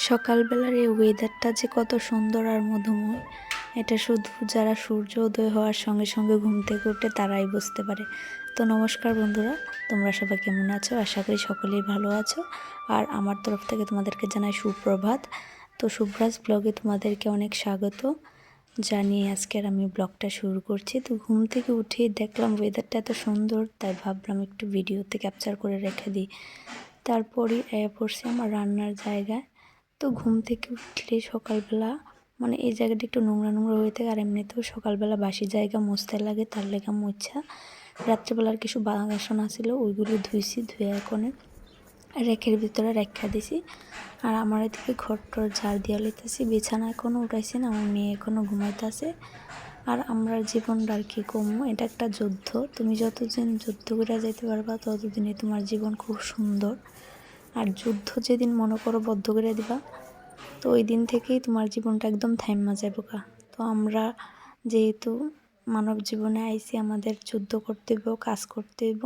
সকালবেলার এই ওয়েদারটা যে কত সুন্দর আর মধুময়, এটা শুধু যারা সূর্য উদয় হওয়ার সঙ্গে সঙ্গে ঘুম থেকে ওঠে তারাই বুঝতে পারে। তো নমস্কার বন্ধুরা, তোমরা সবাই কেমন আছো? আশা করি সকলেই ভালো আছো। আর আমার তরফ থেকে তোমাদেরকে জানাই সুপ্রভাত। তো শুভ্রাজ ব্লগে তোমাদেরকে অনেক স্বাগত জানিয়ে আজকের আমি ব্লগটা শুরু করছি। তো ঘুম থেকে উঠে দেখলাম ওয়েদারটা এত সুন্দর, তাই ভাবলাম একটু ভিডিওতে ক্যাপচার করে রেখে দিই। তারপরে পড়ছি আমার রান্নার জায়গায়। তো ঘুম থেকে উঠলে সকালবেলা এই জায়গাটা একটু নোংরা নোংরা হয়ে থাকে, আর এমনিতেও সকালবেলা বাসি জায়গা মুছতে লাগে, তার লেগে মুছা। রাত্রেবেলার কিছু বাসন ছিল, ওইগুলি ধুইছি, ধুয়ে এখন রেখের ভিতরে রেখা দিছি। আর আমার এদিকে ঘরটর ঝাড় দিয়া লইতেছি, বিছানা এখনও উঠাইছি না, আমার মেয়ে এখনও ঘুমাইতেছে। আর আমরা জীবনটা আর কি কমু, এটা একটা যুদ্ধ। তুমি যতদিন যুদ্ধ করে যেতে পারবা ততদিনই তোমার জীবন খুব সুন্দর। আর যুদ্ধ যেদিন মনে করো বদ্ধ করে দিবা, তো ওই দিন থেকেই তোমার জীবনটা একদম থাইমা যাবে। তো আমরা যেহেতু মানব জীবনে আইছি, আমাদের যুদ্ধ করতে হইব, কাজ করতে হইব।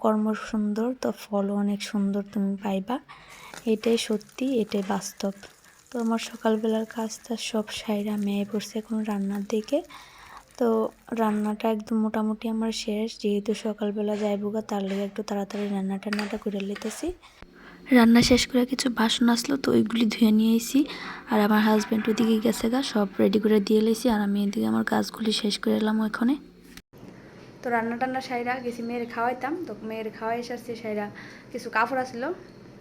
কর্ম সুন্দর তো ফলও অনেক সুন্দর তুমি পাইবা, এটাই সত্যি, এটাই বাস্তব। তো আমার সকালবেলার কাজটা সব সাইরা মেয়ে পড়ছে এখন রান্নার দিকে। তো রান্নাটা একদম মোটামুটি আমার শেষ, যেহেতু সকালবেলা যাইব গা, তার লেগে একটু তাড়াতাড়ি রান্নাটা করে লিতেছি। রান্না শেষ করে কিছু বাসন আসলো, তো ওইগুলি ধুয়ে নিয়ে এসেছি। আর আমার হাজব্যান্ড ওইদিকে গেছে গা, সব রেডি করে দিয়ে এলেছি। আর আমি এদিকে আমার কাজগুলি শেষ করে এলাম ওখানে। তো রান্না সাইরা গেছি মেয়ের খাওয়াইতাম, তো মেয়ের খাওয়াই এসেছি সাইরা। কিছু কাপড় আসলো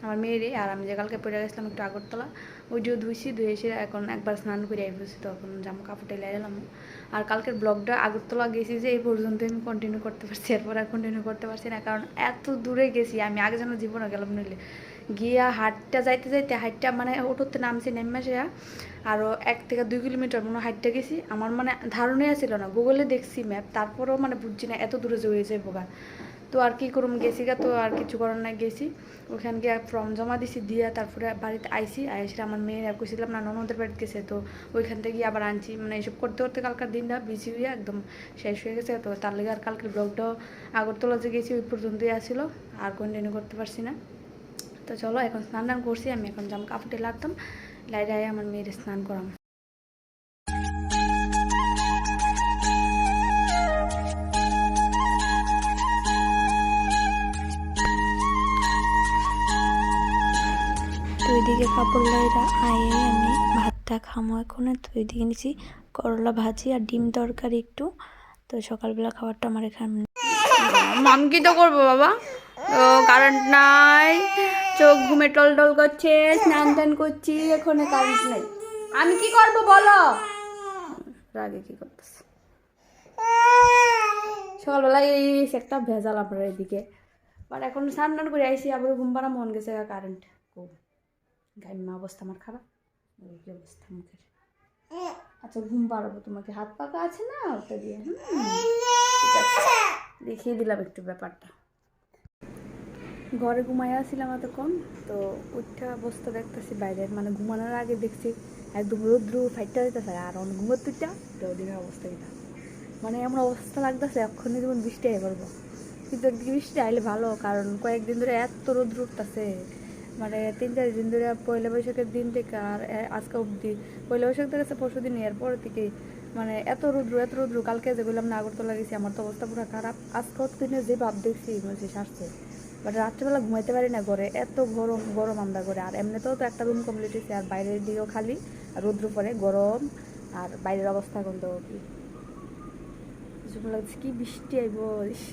আমার মেয়েরই, আর আমি যে কালকে পরে গেছিলাম একটু আগরতলা, ওইটিও ধুইছি, ধুয়ে এসে এখন একবার স্নান করে আইছি, তখন জামা কাপড়টা লাই এলাম। আর কালকের ব্লগটা আগরতলা গেছি যে এই পর্যন্ত আমি কন্টিনিউ করতে পারছি, এরপর আর কন্টিনিউ করতে পারছি না, কারণ এত দূরে গেছি আমি, আগে যেন জীবনে গেলাম নইলে। গিয়া হাটটা যাইতে যাইতে হাইটটা ওটোতে নামছি, নেমে আসে আরও 1 থেকে 2 কিলোমিটার হাইটটা গেছি। আমার ধারণাই ছিল না, গুগলে দেখছি ম্যাপ, তারপরেও বুঝছি না এত দূরে যে হয়েছে বোগা। তো আর কি করুম, গেছি গা, তো আর কিছু করার নাই, গেছি ওখান গিয়ে ফর্ম জমা দিছি, দিয়া তারপরে বাড়িতে আইসি। আইসে আমার মেয়ে কইছিলাম না ননদের বাড়িতে গেছে, তো ওইখান থেকে আবার আনছি। এইসব করতে করতে কালকার দিনটা বিজি হয়ে একদম শেষ হয়ে গেছে। তো তার লেগে আর কালকের ব্লগটাও আগরতলা যে গেছি ওই পর্যন্তই আসছিলো, আর কন্টিনিউ করতে পারছি না। তো চলো এখন স্নান করছি, আমি এখন জামা কাপড়ে লাগতাম, লাইরে আমার মেয়ের স্নান করাম। তো ওইদিকে কাপড় লাইরা আয়ে আমি ভাতটা খামো এখন। তো ওইদিকে নিচ্ছি করলা ভাজি আর ডিম তরকারি একটু। তো সকালবেলা খাবারটা আমার এখানে আমি কি তো করবো বাবা, তো কারেন্ট নাই, চোখ ঘুমে টল টল করছে, স্নান টান করছি, এখন কারেন্ট নাই, আমি কি করবো বলো? রাগে কি করতেছে সকালবেলা, এই একটা ভেজাল আপনার এদিকে। বাট এখন স্নান টান করে আইসি, আবার ঘুম পাড়া মন গেছে, কারেন্ট গাইমা অবস্থা আমার খারাপ, কি অবস্থা মুখের। আচ্ছা ঘুম পাড়াবো তোমাকে, হাত পাকা আছে না ওটা দিয়ে, ঠিক আছে দেখিয়ে দিলাম একটু ব্যাপারটা। ঘরে ঘুমাই আসছিলাম এতক্ষণ, তো উঠা অবস্থা দেখতেছি বাইরের, ঘুমানোর আগে দেখছি একদম রৌদ্র ফাইটটা যেতেছে, আর অনেক ঘুমোর তুইটা ওদিনের অবস্থা এটা, এমন অবস্থা লাগতেছে এক্ষণে যেমন বৃষ্টি আই করবো। কিন্তু একদিকে বৃষ্টি আইলে ভালো, কারণ কয়েকদিন ধরে এত রৌদ্র উঠতেছে, 3-4 দিন ধরে পয়লা বৈশাখের দিন থেকে আর আজকে অবধি, পয়লা বৈশাখ থেকে পরশু দিন এরপর থেকে এত রৌদ্র। কালকে যে বললাম না আগরতলা গেছি, আমার তো অবস্থা পুরো খারাপ। আজকে দিনে যে ভাব দেখছি সারছে, বাট রাত্রেবেলা ঘুমাইতে পারি না, ঘরে এত গরম আমরা ঘরে। আর এমনিতেও তো একটা রুম কমপ্লিট হয়েছে, আর বাইরের দিকেও খালি, আর রৌদ্র পরে গরম, আর বাইরের অবস্থা এখন তো কি লাগছে, কি বৃষ্টি আইব,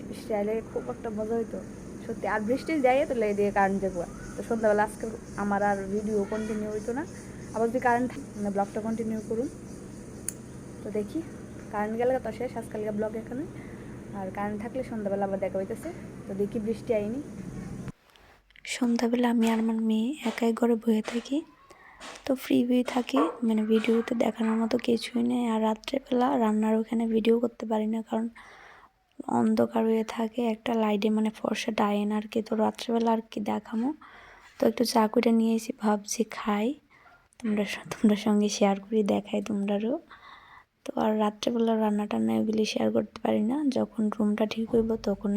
বৃষ্টি আইলে খুব একটা মজা হইতো সত্যি। আর বৃষ্টি যাই তো লেগে দিয়ে কারেন্ট যাবো, তো সন্ধ্যাবেলা আজকে আমার আর ভিডিও কন্টিনিউ হইতো না। আবার যদি কারেন্ট ব্লগটা কন্টিনিউ করুন, তো দেখি কারেন্ট গেলে তো শেষ আজকালকে ব্লগ এখানে। আর কারেন্ট থাকলে সন্ধ্যাবেলা আবার দেখা হইতেছে, তো দেখি বৃষ্টি আইনি। সন্ধ্যাবেলা আমি আর আমার মেয়ে একাই ঘরে বয়ে থাকি, তো ফ্রি থাকি, ভিডিওতে দেখানোর মতো কিছুই নেই। আর রাত্রেবেলা রান্নার ওখানে ভিডিও করতে পারি না, কারণ অন্ধকার হয়ে থাকে, একটা লাইটে ফর্সা ডায়েন আর কি। তো রাত্রেবেলা আর কি দেখামো, তো একটু চা করে নিয়ে এসে ভাবছি খাই, তোমরা সঙ্গে শেয়ার করি, দেখাই তোমরারও। তো আর রাত্রেবেলা রান্না টান্না এগুলি শেয়ার করতে পারি না, যখন রুমটা ঠিক হইব তখন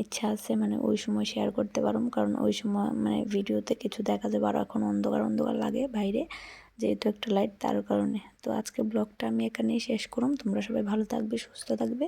ইচ্ছা আছে মানে ওই সময় শেয়ার করতে পারুম, কারণ ওই সময় মানে ভিডিওতে কিছু দেখা যাবে আর এখন অন্ধকার অন্ধকার লাগে বাইরে, যেহেতু একটা লাইট তার কারণে। তো আজকে ব্লগটা আমি এখানেই শেষ করুম। তোমরা সবাই ভালো থাকবে, সুস্থ থাকবে।